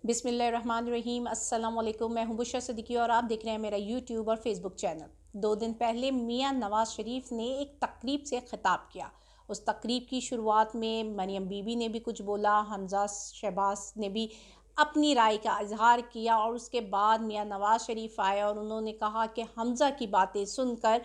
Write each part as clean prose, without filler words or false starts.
बिस्मिल्लाहिर्रहमानिर्रहीम। अस्सलाम वालेकुम। मैं हूं बुशरा सिद्दीकी और आप देख रहे हैं मेरा यूट्यूब और फेसबुक चैनल। 2 दिन पहले मियां नवाज शरीफ ने एक तकरीब से खिताब किया। उस तकरीब की शुरुआत में मरियम बीबी ने भी कुछ बोला, हमजा शहबाज ने भी अपनी राय का इजहार किया और उसके बाद मियां नवाज शरीफ आए और उन्होंने कहा कि हमजा की बातें सुनकर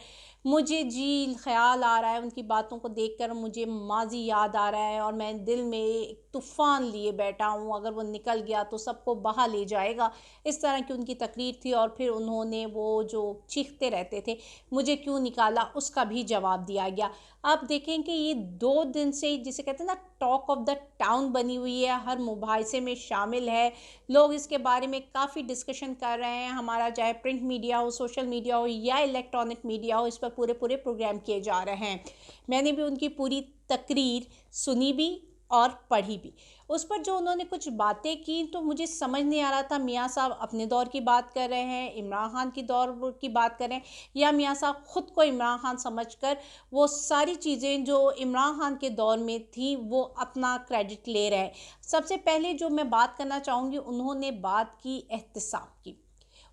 मुझे जी ख्याल आ रहा है, उनकी बातों को देखकर मुझे माजी याद आ रहा है और मैं दिल में एक तूफ़ान लिए बैठा हूँ, अगर वो निकल गया तो सबको बहा ले जाएगा। इस तरह की उनकी तकरीर थी और फिर उन्होंने वो जो चीखते रहते थे, मुझे क्यों निकाला, उसका भी जवाब दिया गया। आप देखें कि ये 2 दिन से जिसे कहते हैं ना टॉक ऑफ द टाउन बनी हुई है, हर मुबाहिसे में शामिल है। लोग इसके बारे में काफ़ी डिस्कशन कर रहे हैं। हमारा चाहे प्रिंट मीडिया हो, सोशल मीडिया हो या इलेक्ट्रॉनिक मीडिया हो, इस पर पूरे पूरे प्रोग्राम किए जा रहे हैं। मैंने भी उनकी पूरी तकरीर सुनी भी और पढ़ी भी। उस पर जो उन्होंने कुछ बातें की तो मुझे समझ नहीं आ रहा था, मियाँ साहब अपने दौर की बात कर रहे हैं, इमरान खान की दौर की बात कर रहे हैं, या मियाँ साहब ख़ुद को इमरान खान समझकर वो सारी चीज़ें जो इमरान खान के दौर में थी वो अपना क्रेडिट ले रहे हैं। सबसे पहले जो मैं बात करना चाहूँगी, उन्होंने बात की एहतिसाब की।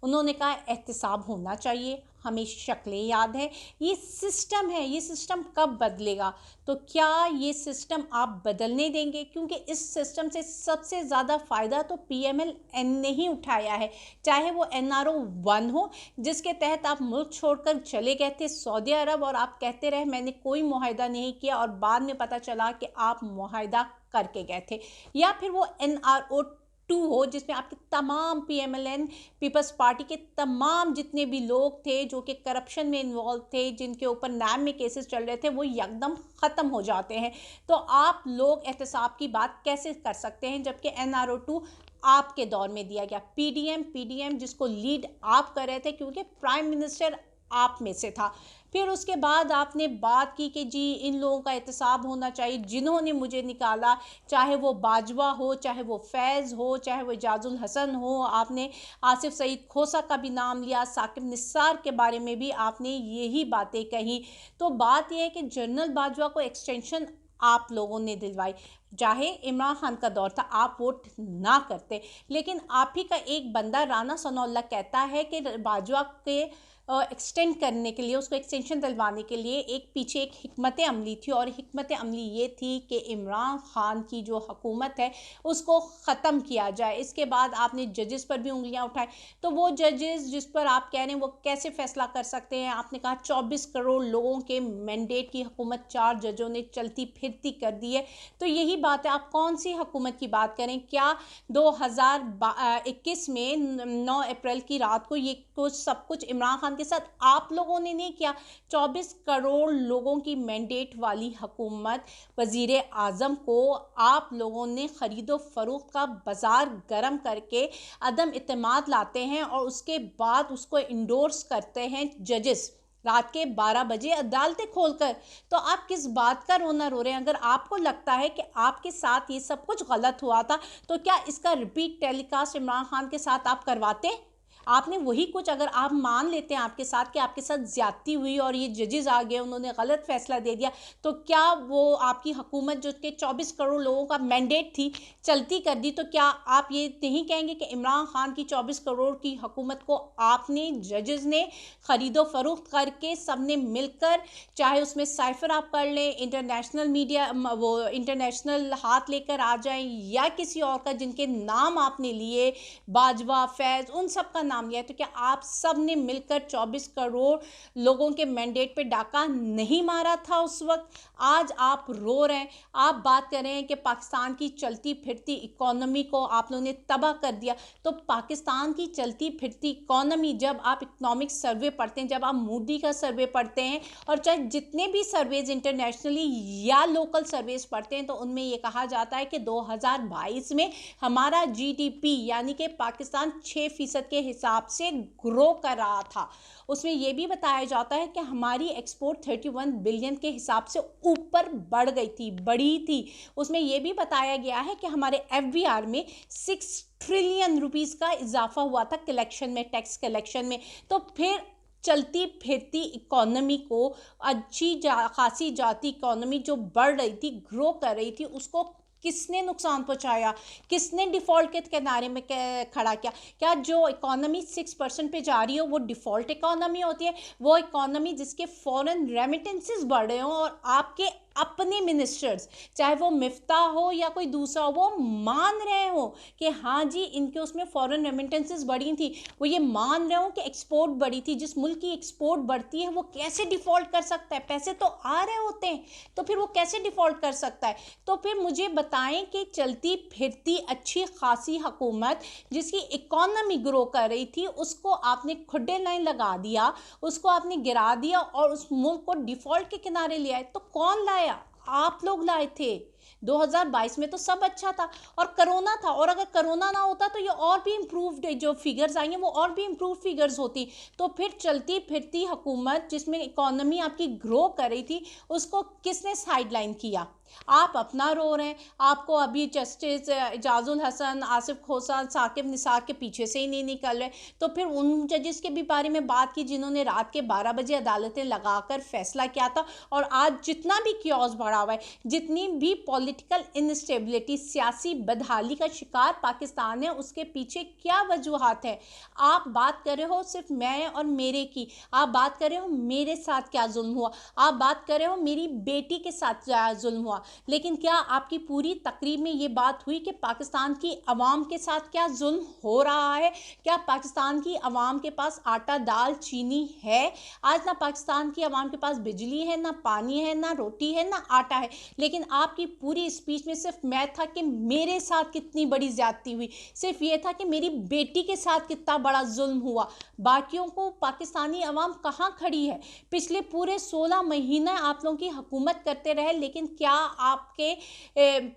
उन्होंने कहा एहतिसाब होना चाहिए, हमें शक्लें याद है, ये सिस्टम है, ये सिस्टम कब बदलेगा? तो क्या ये सिस्टम आप बदलने देंगे? क्योंकि इस सिस्टम से सबसे ज़्यादा फ़ायदा तो पीएमएल-एन ने ही उठाया है, चाहे वो एनआरओ 1 हो, जिसके तहत आप मुल्क छोड़कर चले गए थे सऊदी अरब और आप कहते रहे मैंने कोई मुआहिदा नहीं किया और बाद में पता चला कि आप मुआहिदा करके गए थे। या फिर वो एनआरओ 2 हो जिसमें आपके तमाम पीएमएल-एन पीपल्स पार्टी के तमाम जितने भी लोग थे जो कि करप्शन में इन्वॉल्व थे, जिनके ऊपर नैब में केसेस चल रहे थे, वो एकदम ख़त्म हो जाते हैं। तो आप लोग एहतसाब की बात कैसे कर सकते हैं जबकि एनआरओ 2 आपके दौर में दिया गया? पीडीएम जिसको लीड आप कर रहे थे क्योंकि प्राइम मिनिस्टर आप में से था। फिर उसके बाद आपने बात की कि जी इन लोगों का एहतसाब होना चाहिए जिन्होंने मुझे निकाला, चाहे वो बाजवा हो, चाहे वो फैज़ हो, चाहे वो एजाजुल हसन हो। आपने आसिफ सईद खोसा का भी नाम लिया, साकिब निसार के बारे में भी आपने यही बातें कही। तो बात यह है कि जनरल बाजवा को एक्सटेंशन आप लोगों ने दिलवाई, चाहे इमरान खान का दौर था, आप वोट ना करते, लेकिन आप ही का एक बंदा राना सनाउल्लाह कहता है कि बाजवा के एक्सटेंड करने के लिए, उसको एक्सटेंशन दिलवाने के लिए एक पीछे एक हिकमत अमली थी और हिकमत अमली ये थी कि इमरान खान की जो हुकूमत है उसको ख़त्म किया जाए। इसके बाद आपने जजेस पर भी उंगलियां उठाई, तो वो जजेस जिस पर आप कह रहे हैं वो कैसे फ़ैसला कर सकते हैं? आपने कहा 24 करोड़ लोगों के मैंडेट की हुकूमत 4 जजों ने चलती फिरती कर दी है। तो यही बात है, आप कौन सी हुकूमत की बात करें? क्या 2021 में 9 अप्रैल की रात को ये कुछ सब कुछ इमरान खान के साथ आप लोगों ने नहीं किया? 24 करोड़ लोगों की मैंडेट वाली हुकूमत, वज़ीर आज़म को आप लोगों ने ख़रीदो फ़रोख्त का बाज़ार गर्म करके अदम इत्मीनान लाते हैं और उसके बाद उसको इंडोर्स करते हैं जजेस रात के 12 बजे अदालतें खोलकर। तो आप किस बात का रोना रो रहे हैं? अगर आपको लगता है कि आपके साथ ये सब कुछ गलत हुआ था तो क्या इसका रिपीट टेलीकास्ट इमरान खान के साथ आप करवाते? आपने वही कुछ, अगर आप मान लेते हैं आपके साथ कि आपके साथ ज्यादती हुई और ये जजेस आ गए उन्होंने गलत फैसला दे दिया, तो क्या वो आपकी हुकूमत जो कि 24 करोड़ लोगों का मैंडेट थी चलती कर दी? तो क्या आप ये नहीं कहेंगे कि इमरान खान की 24 करोड़ की हुकूमत को आपने जजेस ने ख़रीदो फरोख्त करके सब ने मिलकर, चाहे उसमें साइफर आप कर लें, इंटरनेशनल मीडिया वो इंटरनेशनल हाथ लेकर आ जाएं या किसी और का जिनके नाम आपने लिए, बाजवा, फैज़, उन सब का नाम लिया, तो क्या आप सब ने मिलकर 24 करोड़ लोगों के मैंडेट पे डाका नहीं मारा था उस वक्त? आज आप रो रहे हैं, आप बात कर रहे हैं कि पाकिस्तान की चलती फिरती इकोनॉमी को आप लोगों ने तबाह कर दिया। तो पाकिस्तान की चलती फिरती इकोनॉमी, जब आप इकोनॉमिक सर्वे पढ़ते हैं, जब आप मूडी का सर्वे पढ़ते हैं और चाहे जितने भी सर्वेज इंटरनेशनली या लोकल सर्वेज पढ़ते हैं, तो उनमें ये कहा जाता है कि 2022 में हमारा जीडीपी यानी कि पाकिस्तान 6% के हिसाब से ग्रो कर रहा था। उसमें यह भी बताया जाता है कि हमारी एक्सपोर्ट 31 बिलियन के हिसाब से ऊपर बढ़ गई थी, बढ़ी थी। उसमें यह भी बताया गया है कि हमारे एफबीआर में 6 ट्रिलियन रुपीस का इजाफा हुआ था कलेक्शन में, टैक्स कलेक्शन में। तो फिर चलती फिरती इकोनॉमी को, अच्छी खासी जाती इकोनॉमी जो बढ़ रही थी, ग्रो कर रही थी, उसको किसने नुकसान पहुंचाया, किसने डिफ़ॉल्ट के किनारे में खड़ा किया? क्या जो इकोनॉमी 6% पे जा रही हो वो डिफ़ॉल्ट इकोनॉमी होती है? वो इकोनॉमी जिसके फॉरेन रेमिटेंसेस बढ़ रहे हों और आपके अपने मिनिस्टर्स, चाहे वो मिफ्ता हो या कोई दूसरा हो, वो मान रहे हो कि हाँ जी इनके उसमें फॉरेन रेमिटेंसेस बढ़ी थी, वो ये मान रहे हो कि एक्सपोर्ट बढ़ी थी। जिस मुल्क की एक्सपोर्ट बढ़ती है वो कैसे डिफ़ॉल्ट कर सकता है? पैसे तो आ रहे होते हैं, तो फिर वो कैसे डिफ़ॉल्ट कर सकता है? तो फिर मुझे बताएं कि चलती फिरती अच्छी खासी हुकूमत जिसकी इकोनॉमी ग्रो कर रही थी, उसको आपने खुड्डे लाइन लगा दिया, उसको आपने गिरा दिया और उस मुल्क को डिफ़ॉल्ट के किनारे ले आए। तो कौन लाया? आप लोग लाए थे। 2022 में तो सब अच्छा था और कोरोना था, और अगर कोरोना ना होता तो ये और भी इम्प्रूव्ड जो फिगर्स आई हैं वो और भी इम्प्रूव फिगर्स होती। तो फिर चलती फिरती हुकूमत जिसमें इकोनॉमी आपकी ग्रो कर रही थी, उसको किसने साइडलाइन किया? आप अपना रो रहे हैं। आपको अभी जस्टिस एजाजुल हसन, आसिफ खोसा, साकिब निसार के पीछे से ही नहीं निकल रहे। तो फिर उन जजेस के भी बारे में बात की जिन्होंने रात के 12 बजे अदालतें लगाकर फैसला किया था। और आज जितना भी क्योस बढ़ा हुआ है, जितनी भी पॉलिटिकल इनस्टेबिलिटी, सियासी बदहाली का शिकार पाकिस्तान है, उसके पीछे क्या वजूहात है? आप बात कर रहे हो सिर्फ मैं और मेरे की, आप बात कर रहे हो मेरे साथ क्या जुल्म हुआ, आप बात कर रहे हो मेरी बेटी के साथ क्या जुल्म हुआ, लेकिन क्या आपकी पूरी तकरीब में ये बात हुई कि पाकिस्तान की अवाम के साथ क्या जुल्म हो रहा है? क्या पाकिस्तान की अवाम के पास आटा दाल चीनी है? आज ना पाकिस्तान की अवाम के पास बिजली है, ना पानी है, ना रोटी है, ना आटा है, लेकिन आपकी पूरी स्पीच में सिर्फ मैं था कि मेरे साथ कितनी बड़ी ज्यादती हुई, सिर्फ ये था कि मेरी बेटी के साथ कितना बड़ा जुल्म हुआ। बाकियों को पाकिस्तानी अवाम कहाँ खड़ी है? पिछले पूरे 16 महीने आप लोगों की हुकूमत करते रहे, लेकिन क्या आपके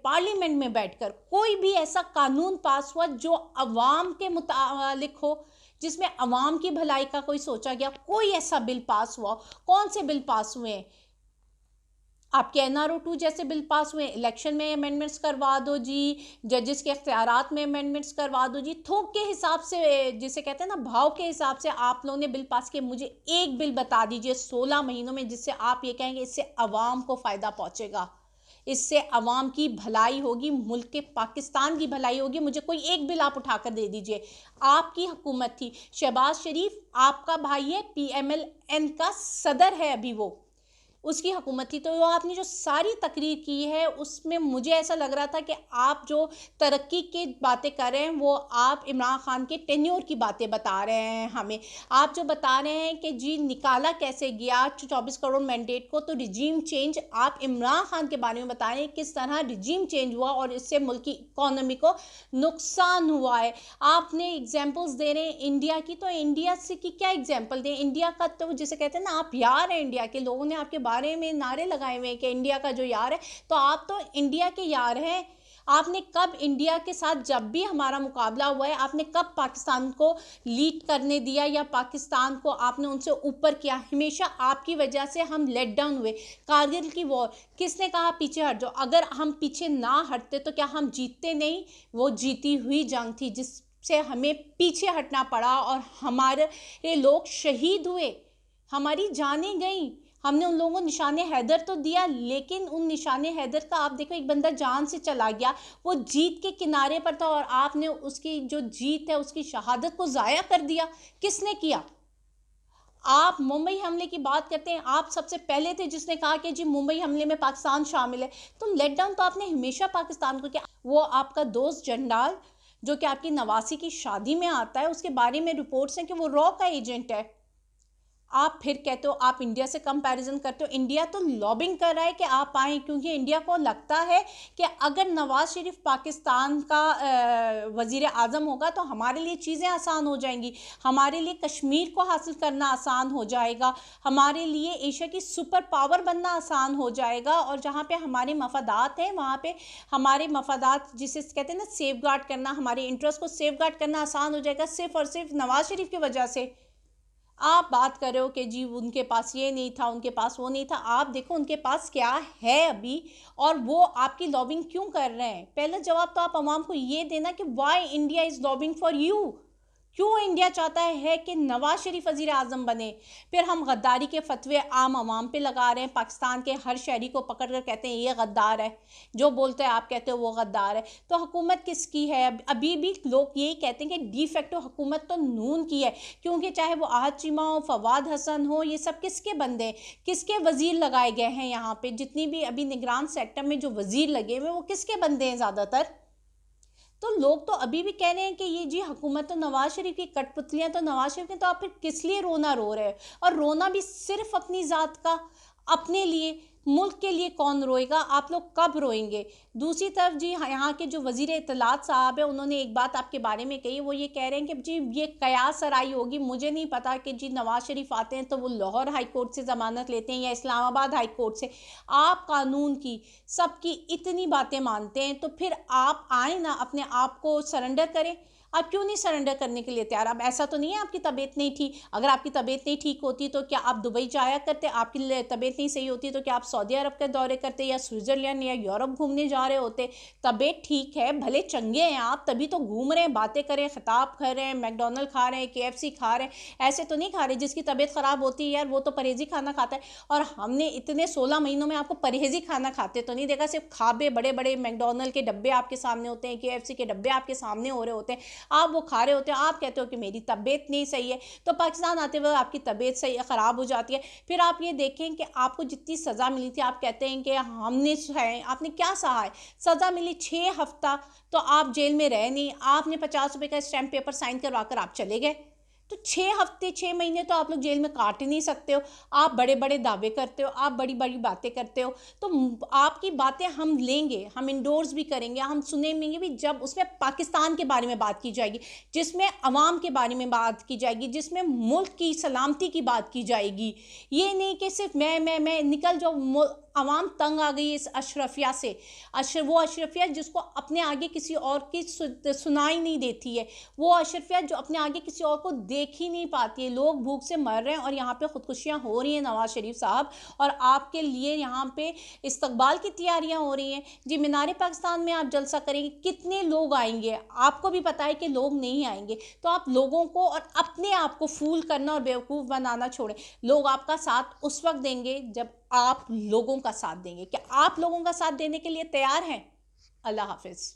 पार्लियामेंट में बैठकर कोई भी ऐसा कानून पास हुआ जो अवाम के मुतालिक हो, जिसमें अवाम की भलाई का कोई सोचा गया? कोई ऐसा बिल पास हुआ? कौन से बिल पास हुए हैं? आपके NRO 2 जैसे बिल पास हुए, इलेक्शन में अमेंडमेंट्स करवा दो जी, जजेस के अख्तियारात में अमेंडमेंट्स करवा दो जी, थोक के हिसाब से, जिसे कहते हैं ना भाव के हिसाब से आप लोगों ने बिल पास किए। मुझे एक बिल बता दीजिए 16 महीनों में जिससे आप ये कहेंगे इससे अवाम को फ़ायदा पहुंचेगा, इससे अवाम की भलाई होगी, मुल्क के पाकिस्तान की भलाई होगी। मुझे कोई एक बिल आप उठाकर दे दीजिए। आपकी हुकूमत थी, शहबाज शरीफ आपका भाई है, PMLN का सदर है अभी, वो उसकी हुकूमत थी। तो वो आपने जो सारी तकरीर की है उसमें मुझे ऐसा लग रहा था कि आप जो तरक्की की बातें कर रहे हैं वो आप इमरान खान के टेन्योर की बातें बता रहे हैं हमें। आप जो बता रहे हैं कि जी निकाला कैसे गया 24 करोड़ मैंडेट को, तो रिजीम चेंज आप इमरान खान के बारे में बता रहे हैं किस तरह रिजीम चेंज हुआ और इससे मुल्क की इकोनॉमी को नुकसान हुआ है। आपने एग्जाम्पल्स दे रहे हैं इंडिया की, तो इंडिया से की क्या एग्जाम्पल दें? इंडिया का तो जिसे कहते हैं ना आप यार हैं, इंडिया के लोगों ने आपके बारे में नारे लगाए हुए हैं कि इंडिया का जो यार है, तो आप तो इंडिया के यार हैं। आपने कब इंडिया के साथ जब भी हमारा मुकाबला हुआ है, आपने कब पाकिस्तान को लीड करने दिया या पाकिस्तान को आपने उनसे ऊपर किया? हमेशा आपकी वजह से हम लेट डाउन हुए। कारगिल की वॉर किसने कहा पीछे हट जाओ? अगर हम पीछे ना हटते तो क्या हम जीतते नहीं? वो जीती हुई जंग थी जिससे हमें पीछे हटना पड़ा और हमारे लोग शहीद हुए, हमारी जानें गई। हमने उन लोगों को निशाने हैदर तो दिया, लेकिन उन निशाने हैदर का आप देखो एक बंदा जान से चला गया, वो जीत के किनारे पर था और आपने उसकी जो जीत है उसकी शहादत को ज़ाया कर दिया। किसने किया? आप मुंबई हमले की बात करते हैं, आप सबसे पहले थे जिसने कहा कि जी मुंबई हमले में पाकिस्तान शामिल है। तो लेट डाउन तो आपने हमेशा पाकिस्तान को किया। वो आपका दोस्त जंडाल जो कि आपकी नवासी की शादी में आता है, उसके बारे में रिपोर्ट्स हैं कि वो रॉ का एजेंट है। आप फिर कहते हो आप इंडिया से कंपैरिजन करते हो। इंडिया तो लॉबिंग कर रहा है कि आप आएँ, क्योंकि इंडिया को लगता है कि अगर नवाज शरीफ पाकिस्तान का वज़ीर आज़म होगा तो हमारे लिए चीज़ें आसान हो जाएंगी, हमारे लिए कश्मीर को हासिल करना आसान हो जाएगा, हमारे लिए एशिया की सुपर पावर बनना आसान हो जाएगा, और जहाँ पे हमारे मफादात हैं वहाँ पे हमारे मफादात जिसे कहते हैं ना सेफ गार्ड करना, हमारे इंटरेस्ट को सेफ गार्ड करना आसान हो जाएगा, सिर्फ और सिर्फ नवाज शरीफ की वजह से। आप बात कर रहे हो कि जी उनके पास ये नहीं था, उनके पास वो नहीं था। आप देखो उनके पास क्या है अभी, और वो आपकी लॉबिंग क्यों कर रहे हैं? पहला जवाब तो आप आवाम को ये देना कि why India is lobbying for you. क्यों इंडिया चाहता है कि नवाज शरीफ वज़ीर आज़म बने? फिर हम गद्दारी के फतवे आम आवाम पे लगा रहे हैं, पाकिस्तान के हर शहरी को पकड़ कर कहते हैं ये गद्दार है, जो बोलते हैं आप कहते हो वो गद्दार है। तो हुकूमत किसकी है? अभी भी लोग यही कहते हैं कि डी फैक्टो हुकूमत तो नून की है, क्योंकि चाहे वो आहद चीमा हो, फवाद हसन हो, ये सब किसके बंदे हैं, किसके वज़ीर लगाए गए हैं यहाँ पे? जितनी भी अभी निगरान सेक्टर में जो वज़ीर लगे हुए हैं वो किसके बंदे हैं ज़्यादातर? तो लोग तो अभी भी कह रहे हैं कि ये जी हुकूमत तो नवाज शरीफ की कठपुतलियां, तो नवाज शरीफ की, तो आप फिर किस लिए रोना रो रहे हो? और रोना भी सिर्फ अपनी ज़ात का, अपने लिए। मुल्क के लिए कौन रोएगा? आप लोग कब रोएंगे? दूसरी तरफ जी यहाँ के जो वज़ीर इत्तलात साहब है, उन्होंने एक बात आपके बारे में कही, वो ये कह रहे हैं कि जी ये कयास सराई होगी, मुझे नहीं पता कि जी नवाज शरीफ आते हैं तो वो लाहौर हाई कोर्ट से ज़मानत लेते हैं या इस्लामाबाद हाई कोर्ट से। आप कानून की, सबकी इतनी बातें मानते हैं, तो फिर आप आए ना, अपने आप को सरेंडर करें। आप क्यों नहीं सरेंडर करने के लिए तैयार? अब ऐसा तो नहीं है आपकी तबीयत नहीं ठीक, अगर आपकी तबीयत नहीं ठीक होती तो क्या आप दुबई जाया करते? आपकी तबीयत नहीं सही होती तो क्या आप सऊदी अरब के दौरे करते या स्विट्ज़रलैंड या यूरोप घूमने जा रहे होते? तबीयत ठीक है, भले चंगे हैं आप, तभी तो घूम रहे हैं, बातें कर रहे हैं, खिताब कर रहे हैं, मैकडॉनल्ड खा रहे हैं, KFC खा रहे हैं। ऐसे तो नहीं खा रहे। जिसकी तबीयत ख़राब होती है यार, वो तो परहेज़ी खाना खाता है। और हमने इतने 16 महीनों में आपको परहेज़ी खाना खाते तो नहीं देखा। सिर्फ खाबे बड़े-बड़े मैकडॉनल्ड के डब्बे आपके सामने होते हैं, KFC के डब्बे आपके सामने हो रहे होते हैं, आप वो खा रहे होते हो। आप कहते हो कि मेरी तबीयत नहीं सही है, तो पाकिस्तान आते हुए आपकी तबीयत सही ख़राब हो जाती है। फिर आप ये देखें कि आपको जितनी सज़ा मिली थी, आप कहते हैं कि हमने सहे, आपने क्या सहा है? सज़ा मिली 6 हफ्ता, तो आप जेल में रहे नहीं, आपने 50 रुपए का स्टैम्प पेपर साइन करवा कर आप चले गए। तो 6 हफ्ते, 6 महीने तो आप लोग जेल में काट ही नहीं सकते हो। आप बड़े-बड़े दावे करते हो, आप बड़ी-बड़ी बातें करते हो। तो आपकी बातें हम लेंगे, हम इंडोर्स भी करेंगे, हम सुनेंगे भी, जब उसमें पाकिस्तान के बारे में बात की जाएगी, जिसमें अवाम के बारे में बात की जाएगी, जिसमें मुल्क की सलामती की बात की जाएगी। ये नहीं कि सिर्फ मैं निकल जाओ। अवाम तंग आ गई इस अशरफिया से। वो अशरफिया जिसको अपने आगे किसी और की सुनाई नहीं देती है, वो अशरफिया जो अपने आगे किसी और को देख ही नहीं पाती है। लोग भूख से मर रहे हैं और यहाँ पे खुदकुशियाँ हो रही हैं नवाज शरीफ साहब, और आपके लिए यहाँ पे इस्तकबाल की तैयारियाँ हो रही हैं। जी मीनार पाकिस्तान में आप जलसा करेंगे, कितने लोग आएंगे? आपको भी पता है कि लोग नहीं आएंगे। तो आप लोगों को और अपने आप को फूल करना और बेवकूफ़ बनाना छोड़ें। लोग आपका साथ उस वक्त देंगे जब आप लोगों का साथ देंगे। क्या आप लोगों का साथ देने के लिए तैयार हैं? अल्लाह हाफ़िज़।